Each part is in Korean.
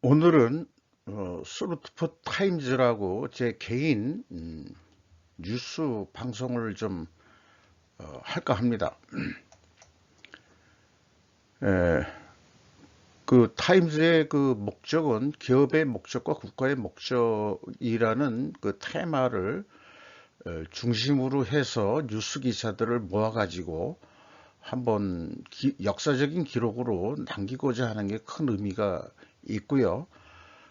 오늘은 스루트포 타임즈라고 제 개인 뉴스 방송을 좀 할까 합니다. 에, 그 타임즈의 그 목적은 기업의 목적과 국가의 목적이라는 그 테마를 중심으로 해서 뉴스 기사들을 모아가지고 한번 역사적인 기록으로 남기고자 하는 게 큰 의미가 있고요.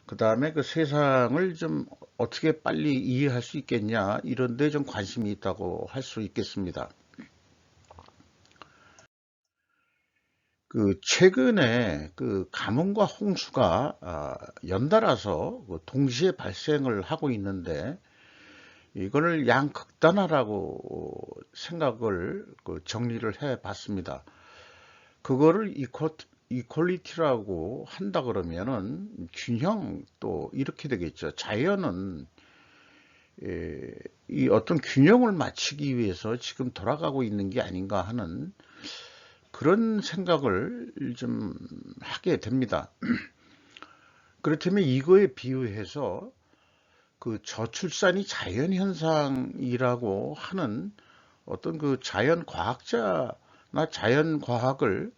그 다음에 그 세상을 좀 어떻게 빨리 이해할 수 있겠냐, 이런 데 좀 관심이 있다고 할 수 있겠습니다. 그 최근에 그 가뭄과 홍수가 연달아서 그 동시에 발생을 하고 있는데, 이거를 양극단화라고 생각을 그 정리를 해 봤습니다. 그거를 이퀄리티라고 한다 그러면은 균형, 또 이렇게 되겠죠. 자연은 이 어떤 균형을 맞추기 위해서 지금 돌아가고 있는 게 아닌가 하는 그런 생각을 좀 하게 됩니다. 그렇다면 이거에 비유해서 그 저출산이 자연현상이라고 하는 어떤 그 자연과학자나 자연과학을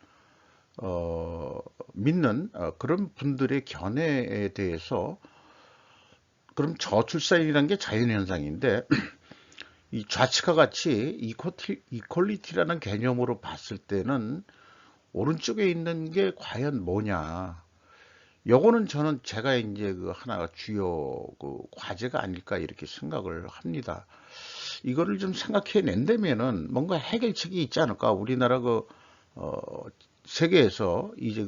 믿는 그런 분들의 견해에 대해서, 그럼 저출산이라는 게 자연현상인데 이 좌측과 같이 이퀄리티라는 개념으로 봤을 때는 오른쪽에 있는 게 과연 뭐냐. 요거는 저는 제가 이제 그 하나가 주요 그 과제가 아닐까 이렇게 생각을 합니다. 이거를 좀 생각해 낸다면은 뭔가 해결책이 있지 않을까. 우리나라 어, 세계에서 이제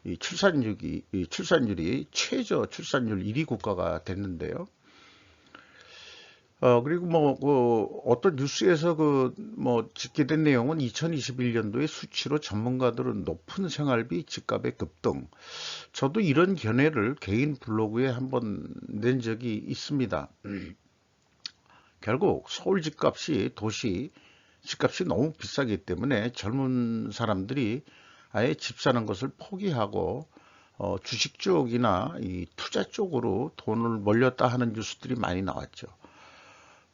이 출산율이 최저 출산율 1위 국가가 됐는데요. 그리고 어떤 뉴스에서 집계된 내용은 2021년도의 수치로 전문가들은 높은 생활비, 집값의 급등. 저도 이런 견해를 개인 블로그에 한번 낸 적이 있습니다. 결국 서울 집값이 도시 집값이 너무 비싸기 때문에 젊은 사람들이 아예 집 사는 것을 포기하고 주식 쪽이나 이 투자 쪽으로 돈을 몰렸다 하는 뉴스들이 많이 나왔죠.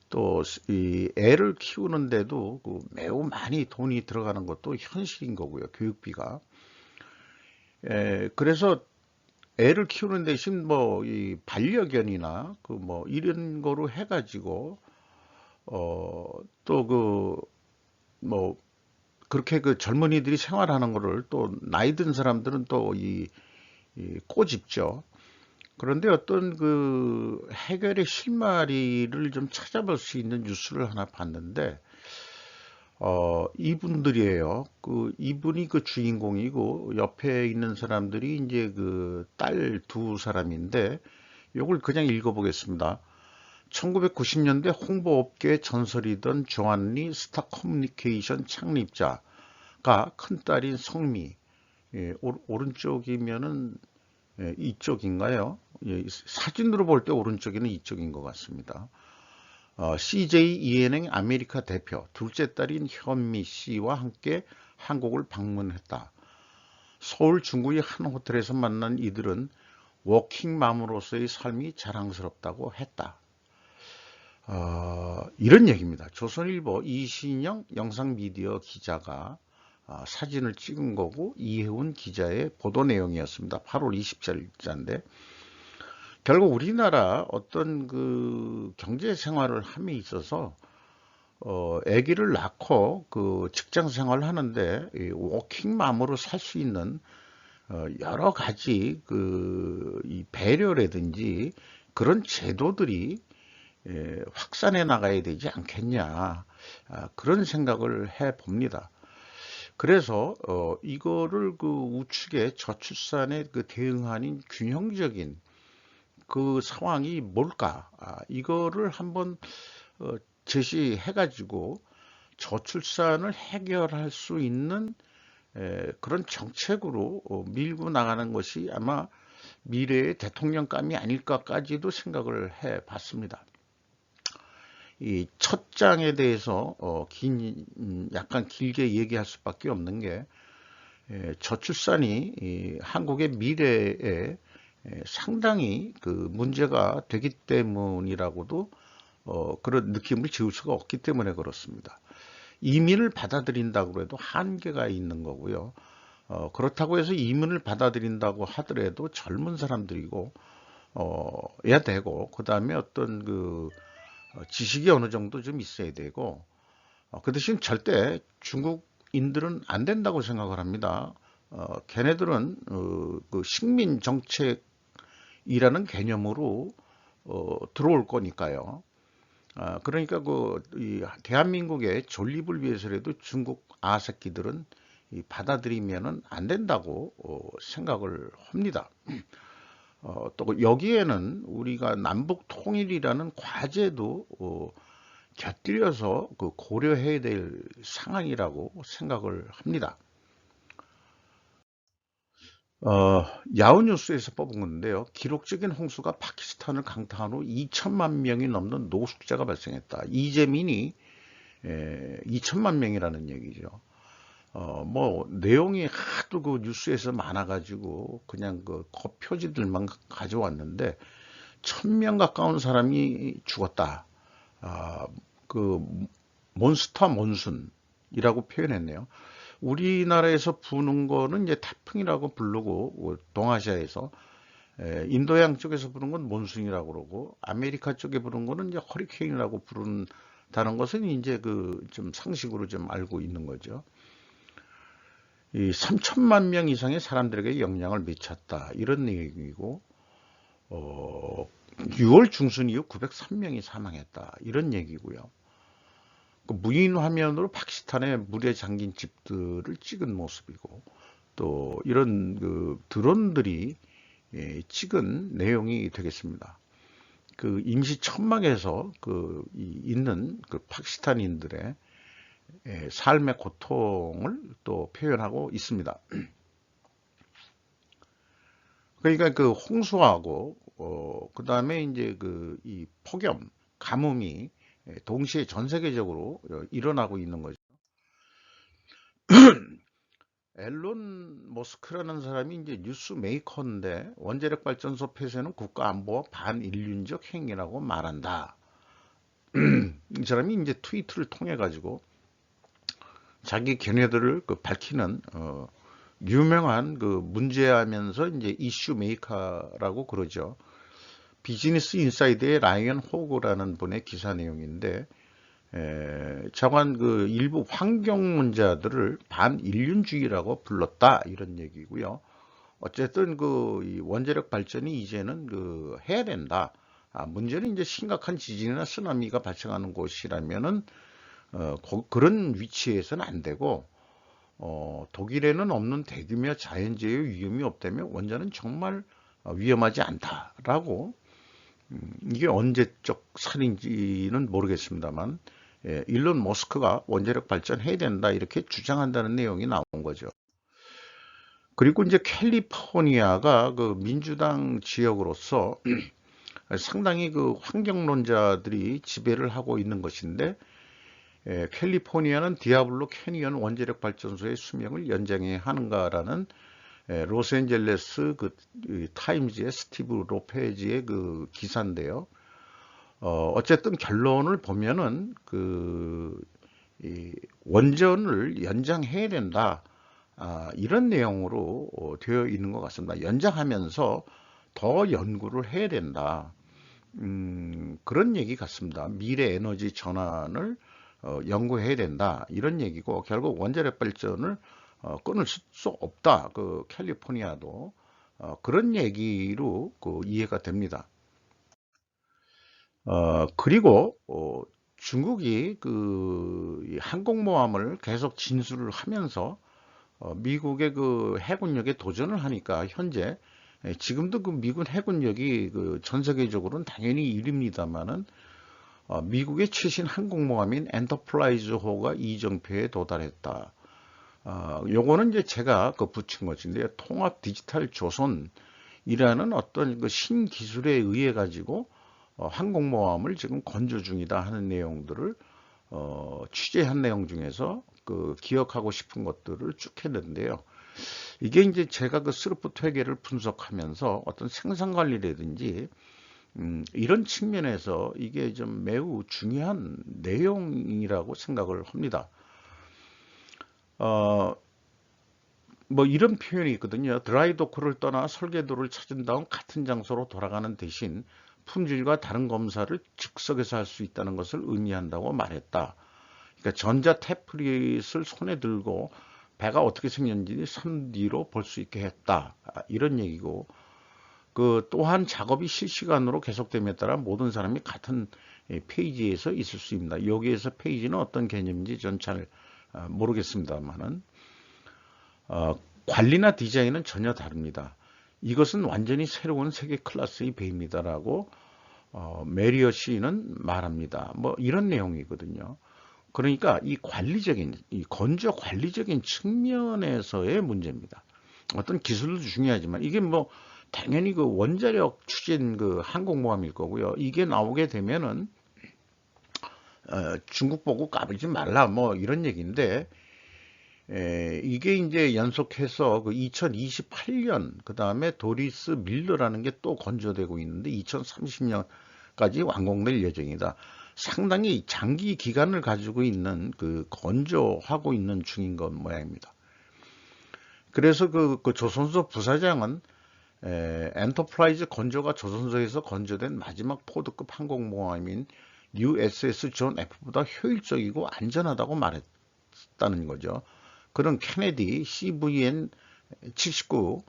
또 이 애를 키우는데도 그 매우 많이 돈이 들어가는 것도 현실인 거고요. 교육비가. 그래서 애를 키우는 대신 이 반려견이나 이런 거로 해가지고 또 그렇게 그 젊은이들이 생활하는 거를 또 나이 든 사람들은 또 이 꼬집죠. 그런데 어떤 그 해결의 실마리를 좀 찾아볼 수 있는 뉴스를 하나 봤는데, 이분들이에요. 이분이 그 주인공이고, 옆에 있는 사람들이 이제 그 딸 두 사람인데, 요걸 그냥 읽어보겠습니다. 1990년대 홍보업계 전설이던 조한리 스타커뮤니케이션 창립자가 큰딸인 성미, 오른쪽이면은 이쪽인가요? 사진으로 볼 때 오른쪽에는 이쪽인 것 같습니다. CJ 이해행 아메리카 대표, 둘째 딸인 현미 씨와 함께 한국을 방문했다. 서울 중구의 한 호텔에서 만난 이들은 워킹맘으로서의 삶이 자랑스럽다고 했다. 이런 얘기입니다. 조선일보 이신영 영상미디어 기자가 사진을 찍은 거고, 이혜훈 기자의 보도 내용이었습니다. 8월 20일자인데, 결국 우리나라 어떤 그 경제 생활을 함에 있어서 아기를 낳고 그 직장 생활을 하는데 워킹맘으로 살 수 있는 여러 가지 이 배려라든지 그런 제도들이 확산해 나가야 되지 않겠냐, 그런 생각을 해 봅니다. 그래서 이거를 그 우측의 저출산에 그 대응하는 균형적인 그 상황이 뭘까? 이거를 한번 제시해 가지고 저출산을 해결할 수 있는 그런 정책으로 밀고 나가는 것이 아마 미래의 대통령감이 아닐까까지도 생각을 해 봤습니다. 이 첫 장에 대해서 약간 길게 얘기할 수밖에 없는 게, 저출산이 한국의 미래에 상당히 그 문제가 되기 때문이라고도 그런 느낌을 지울 수가 없기 때문에 그렇습니다. 이민을 받아들인다고 해도 한계가 있는 거고요. 그렇다고 해서 이민을 받아들인다고 하더라도 젊은 사람들이고 해야 되고, 그 다음에 어떤 그 지식이 어느 정도 좀 있어야 되고, 그 대신 절대 중국인들은 안 된다고 생각을 합니다. 걔네들은 그 식민 정책이라는 개념으로 들어올 거니까요. 그러니까 이 대한민국의 존립을 위해서라도 중국 아새끼들은 받아들이면은 안 된다고 생각을 합니다. 또 여기에는 우리가 남북 통일이라는 과제도 곁들여서 그 고려해야 될 상황이라고 생각을 합니다. 야후뉴스에서 뽑은 건데요. 기록적인 홍수가 파키스탄을 강타한 후 2천만 명이 넘는 노숙자가 발생했다. 이재민이 2천만 명이라는 얘기죠. 뭐 내용이 하도 그 뉴스에서 많아가지고 그냥 그 겉표지들만 가져왔는데 1,000명 가까운 사람이 죽었다. 그 몬스터 몬순이라고 표현했네요. 우리나라에서 부는 거는 이제 태풍이라고 부르고, 동아시아에서 인도양 쪽에서 부는 건 몬순이라고 그러고, 아메리카 쪽에 부는 거는 이제 허리케인이라고 부른다는 것은 이제 그 좀 상식으로 좀 알고 있는 거죠. 이 3천만 명 이상의 사람들에게 영향을 미쳤다, 이런 얘기고, 6월 중순 이후 903명이 사망했다, 이런 얘기고요. 그 무인 화면으로 파키스탄의 물에 잠긴 집들을 찍은 모습이고, 또 이런 그 드론들이 찍은 내용이 되겠습니다. 그 임시 천막에서 있는 그 파키스탄인들의 삶의 고통을 또 표현하고 있습니다. 그러니까 그 홍수하고 그 다음에 이제 이 폭염, 가뭄이 동시에 전 세계적으로 일어나고 있는 거죠. 앨런 머스크라는 사람이 이제 뉴스 메이커인데, 원자력 발전소 폐쇄는 국가 안보와 반인륜적 행위라고 말한다. 이 사람이 이제 트위터를 통해 가지고 자기 견해들을 밝히는 유명한 그 문제하면서 이제 이슈 메이커라고 그러죠. 비즈니스 인사이드의 라이언 호그라는 분의 기사 내용인데, 저간 그 일부 환경문자들을 반인륜주의라고 불렀다, 이런 얘기고요. 어쨌든 이 원자력 발전이 이제는 해야 된다. 문제는 이제 심각한 지진이나 쓰나미가 발생하는 곳이라면은 그런 위치에서는 안 되고, 독일에는 없는 대규모 자연재해 위험이 없다면 원자는 정말 위험하지 않다라고, 이게 언제적 살인지는 모르겠습니다만, 일론 머스크가 원자력 발전해야 된다, 이렇게 주장한다는 내용이 나온 거죠. 그리고 이제 캘리포니아가 그 민주당 지역으로서 상당히 그 환경론자들이 지배를 하고 있는 것인데, 캘리포니아는 디아블로 캐니언 원자력 발전소의 수명을 연장해야 하는가라는 로스앤젤레스 타임즈의 스티브 로페지의 그 기사인데요. 어쨌든 결론을 보면은 이 원전을 연장해야 된다, 이런 내용으로 되어 있는 것 같습니다. 연장하면서 더 연구를 해야 된다. 그런 얘기 같습니다. 미래 에너지 전환을 연구해야 된다, 이런 얘기고, 결국 원자력 발전을 끊을 수 없다. 그 캘리포니아도 그런 얘기로 이해가 됩니다. 그리고 중국이 이 항공모함을 계속 진술을 하면서 미국의 그 해군력에 도전을 하니까, 현재 지금도 그 미군 해군력이 전 세계적으로는 당연히 1위입니다만은, 미국의 최신 항공모함인 엔터프라이즈호가 이정표에 도달했다. 요거는 이제 제가 붙인 것인데요. 통합 디지털 조선이라는 어떤 그 신기술에 의해 가지고 항공모함을 지금 건조 중이다 하는 내용들을 취재한 내용 중에서 기억하고 싶은 것들을 쭉 했는데요. 이게 이제 제가 그 스루풋 회계를 분석하면서 어떤 생산 관리라든지 이런 측면에서 이게 좀 매우 중요한 내용이라고 생각을 합니다. 뭐 이런 표현이 있거든요. 드라이 도크를 떠나 설계도를 찾은 다음 같은 장소로 돌아가는 대신 품질과 다른 검사를 즉석에서 할 수 있다는 것을 의미한다고 말했다. 그러니까 전자 태프릿을 손에 들고 배가 어떻게 생겼는지 3D로 볼 수 있게 했다. 이런 얘기고, 그 또한 작업이 실시간으로 계속됨에 따라 모든 사람이 같은 페이지에서 있을 수 있습니다. 여기에서 페이지는 어떤 개념인지 전 잘 모르겠습니다만은 관리나 디자인은 전혀 다릅니다. 이것은 완전히 새로운 세계 클래스의 배입니다라고 메리어 씨는 말합니다. 뭐 이런 내용이거든요. 그러니까 이 관리적인, 이 건조 관리적인 측면에서의 문제입니다. 어떤 기술도 중요하지만 이게 뭐 당연히 그 원자력 추진 그 항공모함일 거고요. 이게 나오게 되면은 중국 보고 까불지 말라 뭐 이런 얘기인데 이게 이제 연속해서 그 2028년 그 다음에 도리스 밀러라는 게 또 건조되고 있는데 2030년까지 완공될 예정이다. 상당히 장기 기간을 가지고 있는 그 건조하고 있는 중인 것 모양입니다. 그래서 그 조선소 부사장은 엔터프라이즈 건조가 조선소에서 건조된 마지막 포드급 항공모함인 USS 존 F보다 효율적이고 안전하다고 말했다는 거죠. 그런 케네디 CVN 79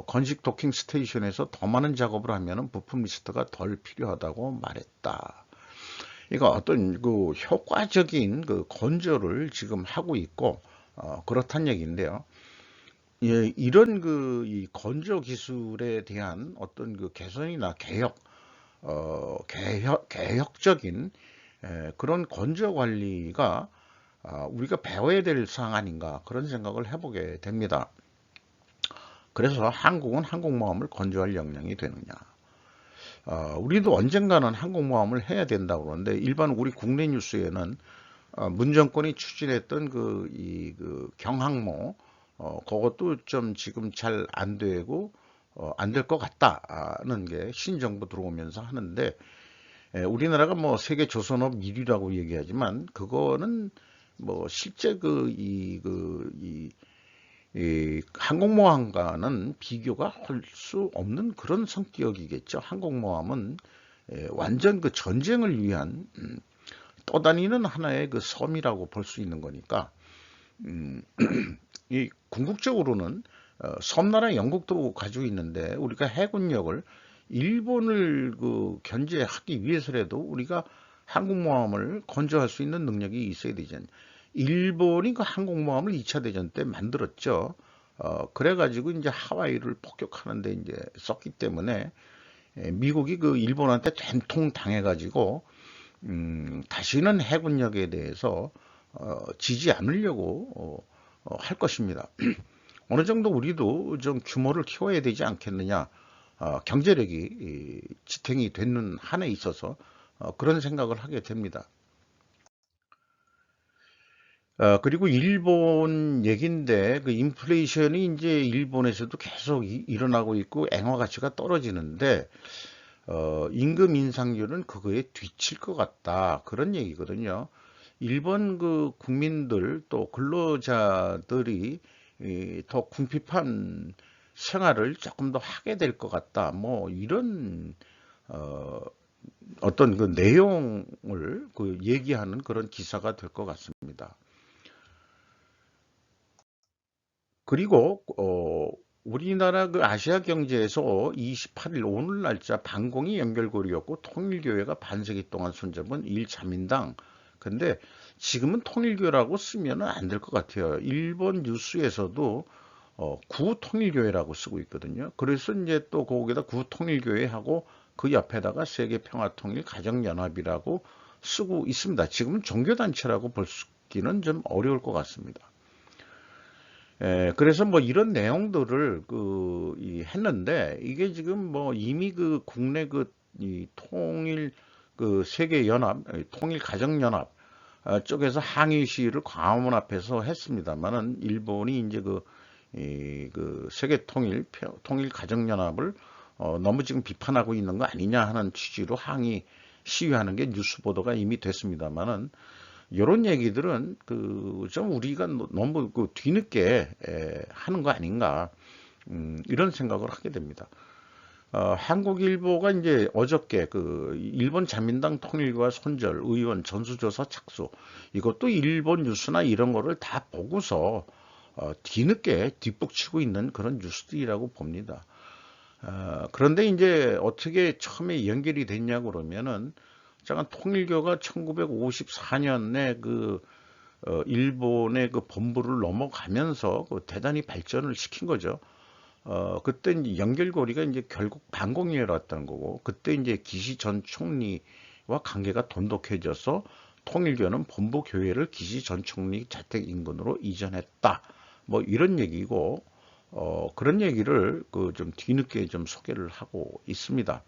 건식 도킹 스테이션에서 더 많은 작업을 하면 부품 리스트가 덜 필요하다고 말했다. 그러니까 어떤 그 효과적인 그 건조를 지금 하고 있고 그렇단 얘기인데요. 예, 이런 그 이 건조 기술에 대한 어떤 그 개선이나 개혁적인 그런 건조 관리가 우리가 배워야 될 사항 아닌가 그런 생각을 해보게 됩니다. 그래서 한국은 항공모함을 건조할 역량이 되느냐? 우리도 언젠가는 항공모함을 해야 된다고 그러는데 일반 우리 국내 뉴스에는 문 정권이 추진했던 그 경항모 그것도 좀 지금 잘 안 되고 안 될 것 같다는 게 신정부 들어오면서 하는데 우리나라가 뭐 세계 조선업 1위라고 얘기하지만 그거는 뭐 실제 이 항공모함과는 비교가 할 수 없는 그런 성격이겠죠. 항공모함은 완전 그 전쟁을 위한 떠다니는 하나의 그 섬이라고 볼 수 있는 거니까 이 궁극적으로는 섬나라 영국도 가지고 있는데 우리가 해군력을 일본을 그 견제하기 위해서라도 우리가 항공모함을 건조할 수 있는 능력이 있어야 되잖아요. 일본이 그 항공모함을 2차 대전 때 만들었죠. 그래가지고 이제 하와이를 폭격하는데 이제 썼기 때문에 미국이 그 일본한테 된통 당해가지고 다시는 해군력에 대해서 지지 않으려고 할 것입니다. 어느 정도 우리도 좀 규모를 키워야 되지 않겠느냐. 경제력이 지탱이 되는 한에 있어서 그런 생각을 하게 됩니다. 그리고 일본 얘긴데 그 인플레이션이 이제 일본에서도 계속 일어나고 있고 엔화 가치가 떨어지는데 임금 인상률은 그거에 뒤칠 것 같다. 그런 얘기거든요. 일본 그 국민들 또 근로자들이 더 궁핍한 생활을 조금 더 하게 될 것 같다. 뭐 이런 어, 어떤 그 내용을 그 얘기하는 그런 기사가 될 것 같습니다. 그리고 우리나라 그 아시아 경제에서 28일 오늘 날짜 반공이 연결고리였고 통일교회가 반세기 동안 손잡은 1자민당. 근데 지금은 통일교라고 쓰면 안 될 것 같아요. 일본 뉴스에서도 구통일교회라고 쓰고 있거든요. 그래서 이제 또 거기다 구통일교회하고 그 옆에다가 세계평화통일 가정연합이라고 쓰고 있습니다. 지금은 종교단체라고 볼기는 좀 어려울 것 같습니다. 그래서 뭐 이런 내용들을 했는데 이게 지금 뭐 이미 그 국내 이 통일 그 세계연합, 통일 가정연합 쪽에서 항의 시위를 광화문 앞에서 했습니다만은 일본이 이제 그 세계 통일 가정연합을 너무 지금 비판하고 있는 거 아니냐 하는 취지로 항의 시위하는 게 뉴스 보도가 이미 됐습니다만은 이런 얘기들은 그 좀 우리가 너무 그 뒤늦게 하는 거 아닌가 이런 생각을 하게 됩니다. 한국일보가 이제 어저께 그 일본 자민당 통일과 손절 의원 전수조사 착수 이것도 일본 뉴스나 이런 거를 다 보고서 뒤늦게 뒷북치고 있는 그런 뉴스들이라고 봅니다. 그런데 이제 어떻게 처음에 연결이 됐냐 그러면은 잠깐 통일교가 1954년에 그 일본의 그 본부를 넘어가면서 그 대단히 발전을 시킨 거죠. 그때 이제 연결고리가 이제 결국 반공이었다는 거고, 그때 이제 기시 전 총리와 관계가 돈독해져서 통일교는 본부 교회를 기시 전 총리 자택 인근으로 이전했다. 뭐 이런 얘기고, 그런 얘기를 그 좀 뒤늦게 좀 소개를 하고 있습니다.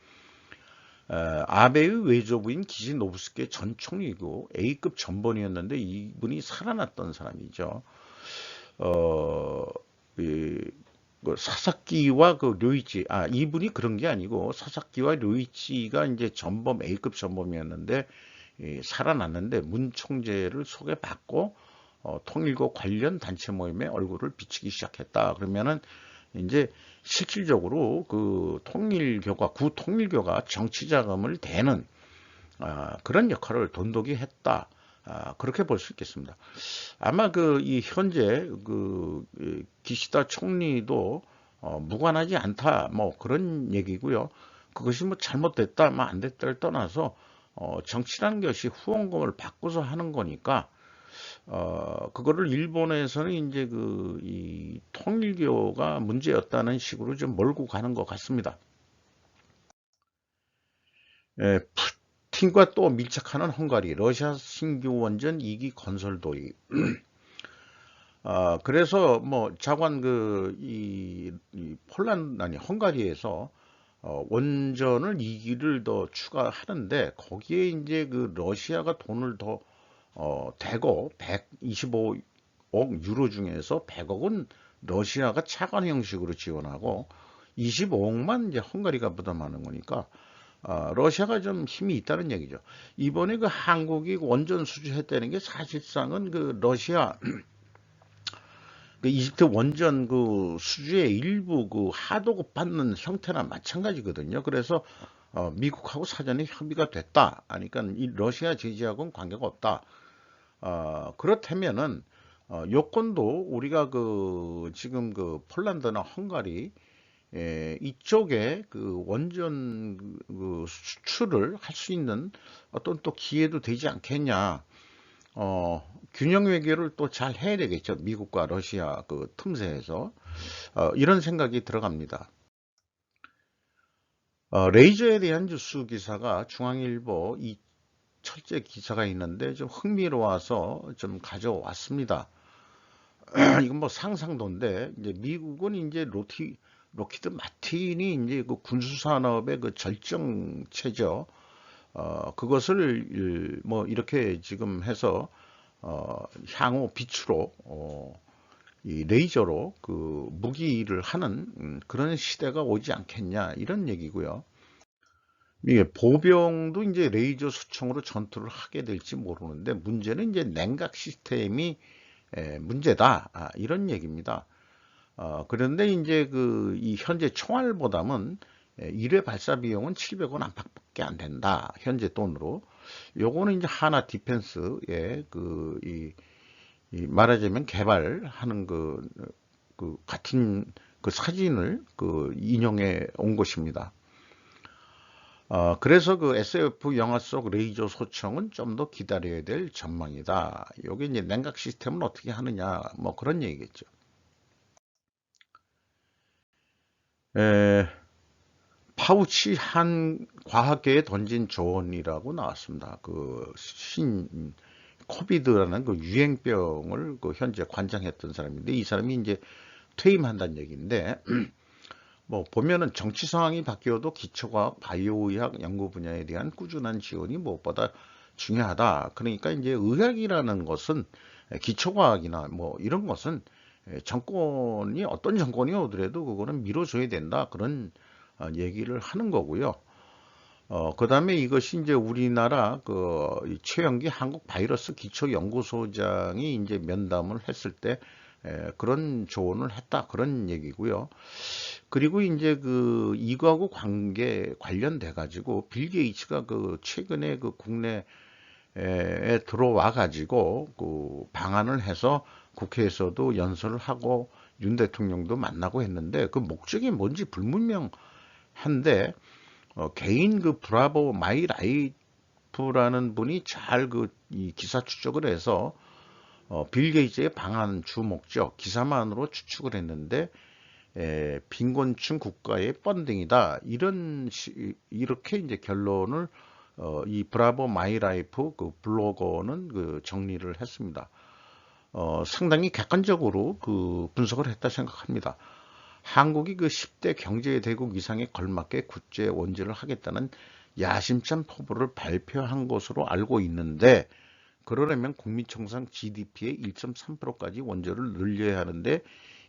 아베의 외조부인 기시 노부스케 전 총리고 A급 전번이었는데 이분이 살아났던 사람이죠. 그 사사키와 그 료이치, 이분이 그런 게 아니고 사사키와 료이치가 이제 전범 A급 전범이었는데 살아났는데 문 총재를 소개받고 통일교 관련 단체 모임에 얼굴을 비치기 시작했다. 그러면은 이제 실질적으로 그 통일교가 구통일교가 정치 자금을 대는 그런 역할을 돈독이 했다. 그렇게 볼 수 있겠습니다. 아마 그 이 현재 그 기시다 총리도 무관하지 않다. 뭐 그런 얘기고요. 그것이 뭐 잘못됐다, 뭐 안 됐다를 떠나서 정치라는 것이 후원금을 받고서 하는 거니까 그거를 일본에서는 이제 그 이 통일교가 문제였다는 식으로 좀 몰고 가는 것 같습니다. 푸틴과 또 밀착하는 헝가리, 러시아 신규 원전 2기 건설 도입. 그래서 뭐 자관 이 폴란드 아니 헝가리에서 원전을 2기를 더 추가하는데 거기에 이제 그 러시아가 돈을 더 대고 125억 유로 중에서 100억은 러시아가 차관 형식으로 지원하고 25억만 이제 헝가리가 부담하는 거니까 러시아가 좀 힘이 있다는 얘기죠. 이번에 그 한국이 원전 수주했다는 게 사실상은 그 러시아 그 이집트 원전 그 수주의 일부 그 하도급 받는 형태나 마찬가지거든요. 그래서 미국하고 사전에 협의가 됐다. 그러니까 이 러시아 제재하고는 관계가 없다. 그렇다면은 요건도 우리가 그 지금 그 폴란드나 헝가리 이쪽에 그 원전 그 수출을 할 수 있는 어떤 또 기회도 되지 않겠냐. 균형 외교를 또 잘 해야 되겠죠. 미국과 러시아 그 틈새에서 이런 생각이 들어갑니다. 레이저에 대한 뉴스 기사가 중앙일보 이 철제 기사가 있는데 좀 흥미로워서 좀 가져왔습니다. 이건 뭐 상상도인데 이제 미국은 이제 로키드 마틴이 이제 그 군수 산업의 그 절정체죠. 그것을 뭐 이렇게 지금 해서 향후 빛으로 이 레이저로 그 무기를 하는 그런 시대가 오지 않겠냐 이런 얘기고요. 이게 보병도 이제 레이저 수총으로 전투를 하게 될지 모르는데 문제는 이제 냉각 시스템이 문제다 이런 얘기입니다. 그런데 이제 그 이 현재 총알보다는 1회 발사 비용은 700원 안팎밖에 안 된다. 현재 돈으로. 요거는 이제 하나 디펜스의 이 말하자면 개발하는 그 같은 그 사진을 그 인용해 온 것입니다. 그래서 그 SF 영화 속 레이저 소총은 좀 더 기다려야 될 전망이다. 요게 이제 냉각 시스템은 어떻게 하느냐, 뭐 그런 얘기겠죠. 파우치 한 과학계에 던진 조언이라고 나왔습니다. 그 코비드라는 그 유행병을 그 현재 관장했던 사람인데 이 사람이 이제 퇴임한다는 얘기인데 뭐 보면은 정치 상황이 바뀌어도 기초과학, 바이오의학 연구 분야에 대한 꾸준한 지원이 무엇보다 중요하다. 그러니까 이제 의학이라는 것은 기초과학이나 뭐 이런 것은 정권이 어떤 정권이 오더라도 그거는 미뤄줘야 된다. 그런 얘기를 하는 거고요. 그 다음에 이것이 이제 우리나라 이 최영기 한국 바이러스 기초연구소장이 이제 면담을 했을 때 그런 조언을 했다. 그런 얘기고요. 그리고 이제 이거하고 관련돼 가지고 빌 게이츠가 최근에 국내에 들어와 가지고 방한을 해서 국회에서도 연설을 하고 윤 대통령도 만나고 했는데 그 목적이 뭔지 불분명한데 개인 브라보 마이 라이프라는 분이 잘 이 기사 추적을 해서 빌 게이츠의 방한 주 목적 기사만으로 추측을 했는데 빈곤층 국가의 펀딩이다. 이렇게 이제 결론을 이 브라보 마이 라이프 블로거는 정리를 했습니다. 상당히 객관적으로 분석을 했다 생각합니다. 한국이 10대 경제대국 이상에 걸맞게 국제 원조를 하겠다는 야심찬 포부를 발표한 것으로 알고 있는데 그러려면 국민총상 GDP의 1.3%까지 원조를 늘려야 하는데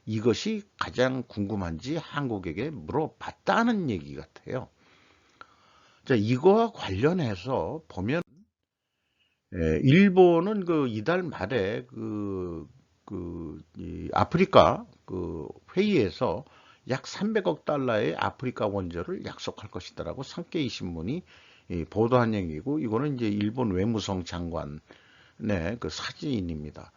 이것이 가장 궁금한지 한국에게 물어봤다는 얘기 같아요. 자, 이거와 관련해서 보면 일본은 이달 말에 이 아프리카 회의에서 약 300억 달러의 아프리카 원조를 약속할 것이다라고 산케이 신문이 보도한 얘기고 이거는 이제 일본 외무성 장관의 사진입니다.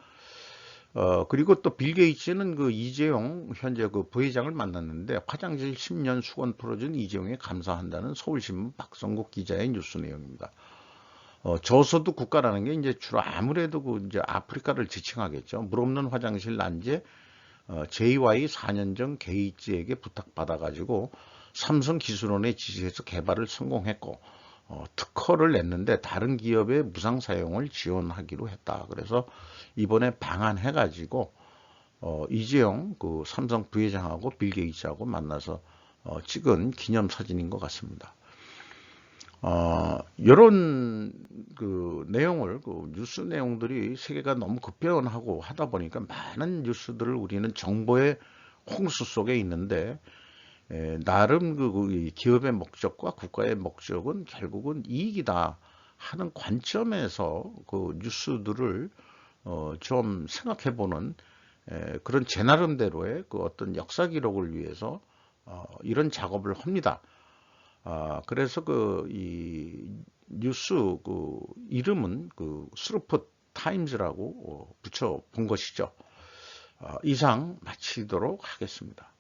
그리고 또 빌 게이츠는 이재용 현재 부회장을 만났는데 화장실 10년 수건 풀어준 이재용에 감사한다는 서울신문 박성국 기자의 뉴스 내용입니다. 저소득 국가라는 게 이제 주로 아무래도 이제 아프리카를 지칭하겠죠. 물 없는 화장실 난제 JY 4년 전 게이츠에게 부탁받아가지고 삼성 기술원의 지시에서 개발을 성공했고 특허를 냈는데 다른 기업의 무상 사용을 지원하기로 했다. 그래서 이번에 방한해가지고 이재용 삼성 부회장하고 빌 게이츠하고 만나서 찍은 기념사진인 것 같습니다. 이런 내용을 뉴스 내용들이 세계가 너무 급변하고 하다 보니까 많은 뉴스들을 우리는 정보의 홍수 속에 있는데 나름 기업의 목적과 국가의 목적은 결국은 이익이다 하는 관점에서 뉴스들을 좀 생각해보는 그런 제 나름대로의 어떤 역사 기록을 위해서 이런 작업을 합니다. 그래서 이 뉴스 이름은 스루프 타임즈라고 붙여 본 것이죠. 이상 마치도록 하겠습니다.